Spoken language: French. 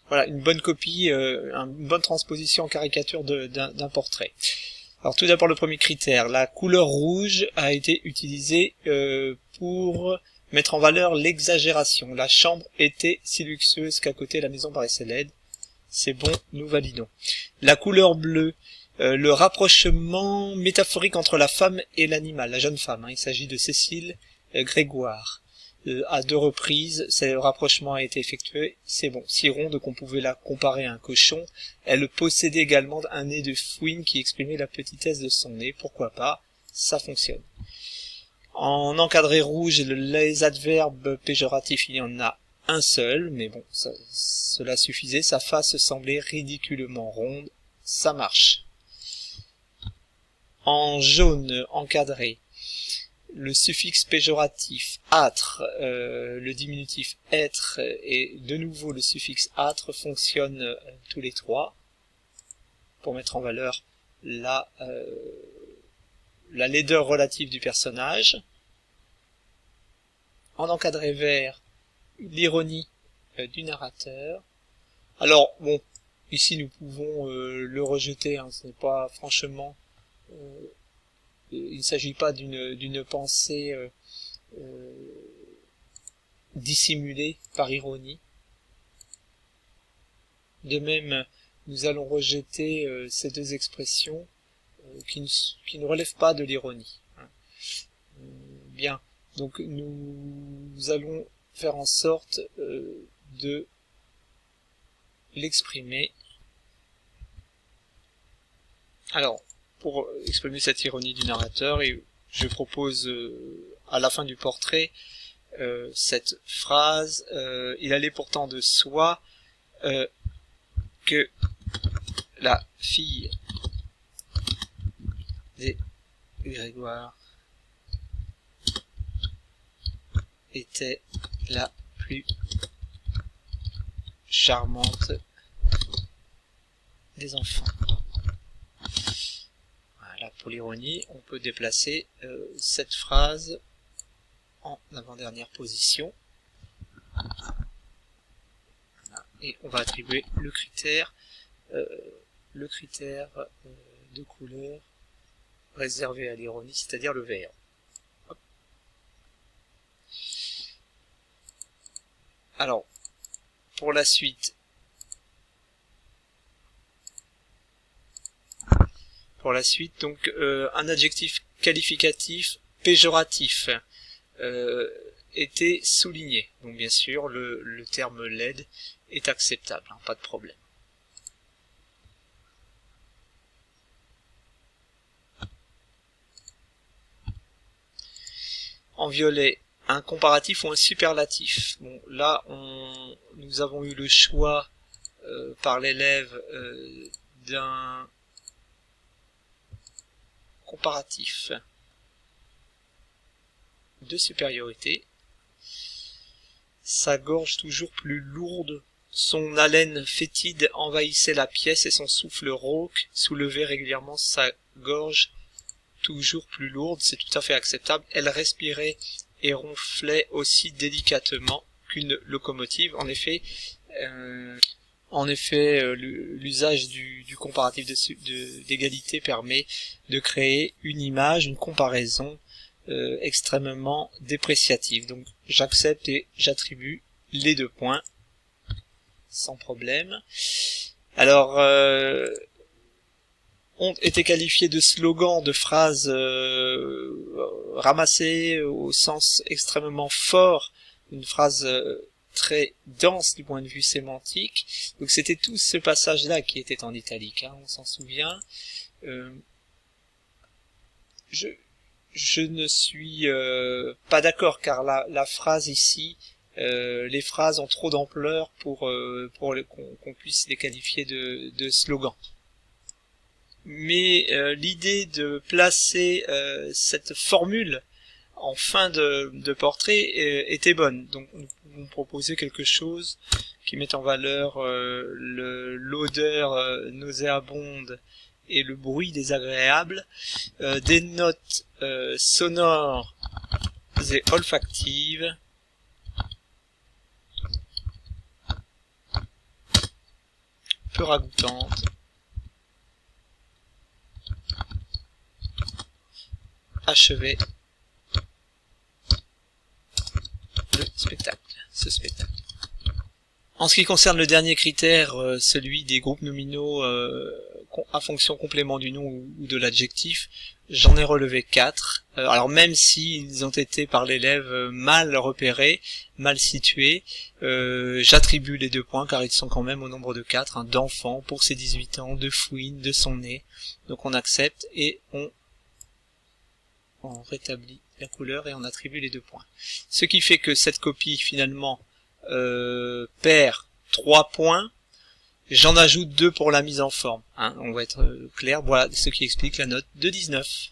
voilà, une bonne copie, une bonne transposition en caricature d'un portrait. Alors tout d'abord le premier critère, la couleur rouge a été utilisée pour mettre en valeur l'exagération. La chambre était si luxueuse qu'à côté la maison paraissait laide. C'est bon, nous validons. La couleur bleue, le rapprochement métaphorique entre la femme et l'animal, la jeune femme. Il s'agit de Cécile Grégoire. À 2 reprises, ce rapprochement a été effectué, c'est bon. Si ronde qu'on pouvait la comparer à un cochon, elle possédait également un nez de fouine qui exprimait la petitesse de son nez, pourquoi pas, ça fonctionne. En encadré rouge, les adverbes péjoratifs, il y en a un seul, mais bon, cela suffisait, sa face semblait ridiculement ronde, ça marche. En jaune encadré, le suffixe péjoratif âtre, le diminutif être et de nouveau le suffixe âtre fonctionnent tous les 3 pour mettre en valeur la laideur relative du personnage. En encadré vert, l'ironie du narrateur. Alors bon, ici nous pouvons le rejeter, hein, ce n'est pas franchement il ne s'agit pas d'une pensée dissimulée par ironie. De même, nous allons rejeter ces 2 expressions qui ne relèvent pas de l'ironie. Bien, donc nous allons faire en sorte de l'exprimer. Alors, pour exprimer cette ironie du narrateur, je propose à la fin du portrait cette phrase il allait pourtant de soi que la fille des Grégoire était la plus charmante des enfants. Voilà, pour l'ironie, on peut déplacer cette phrase en avant-dernière position. Voilà, et on va attribuer le critère de couleur réservé à l'ironie, c'est-à-dire le vert. Hop. Alors, pour la suite, donc un adjectif qualificatif péjoratif était souligné. Donc bien sûr, le terme laide est acceptable, hein, pas de problème. En violet, un comparatif ou un superlatif. Bon, là, nous avons eu le choix par l'élève d'un comparatif de supériorité. Sa gorge toujours plus lourde, son haleine fétide envahissait la pièce et son souffle rauque soulevait régulièrement sa gorge toujours plus lourde, c'est tout à fait acceptable. Elle respirait et ronflait aussi délicatement qu'une locomotive. En effet, l'usage du comparatif d'égalité permet de créer une image, une comparaison extrêmement dépréciative. Donc j'accepte et j'attribue les 2 points sans problème. Alors ont été qualifiés de slogans, de phrases ramassées au sens extrêmement fort, une phrase très dense du point de vue sémantique. Donc c'était tout ce passage-là qui était en italique, hein, on s'en souvient. Je ne suis pas d'accord, car la phrase ici, les phrases ont trop d'ampleur pour qu'on puisse les qualifier de slogans. Mais l'idée de placer cette formule en fin de portrait était bonne. Donc nous pouvons proposer quelque chose qui met en valeur l'odeur nauséabonde et le bruit désagréable, des notes sonores et olfactives, peu ragoûtante. Achever ce spectacle. En ce qui concerne le dernier critère, celui des groupes nominaux à fonction complément du nom ou de l'adjectif, j'en ai relevé 4. Alors même s'ils ont été par l'élève mal repérés, mal situés, j'attribue les 2 points car ils sont quand même au nombre de 4, hein, d'enfant pour ses 18 ans, de fouine, de son nez. Donc on accepte et on rétablit la couleur et on attribue les 2 points. Ce qui fait que cette copie finalement perd 3 points. J'en ajoute 2 pour la mise en forme. Hein, on va être clair. Voilà ce qui explique la note de 19.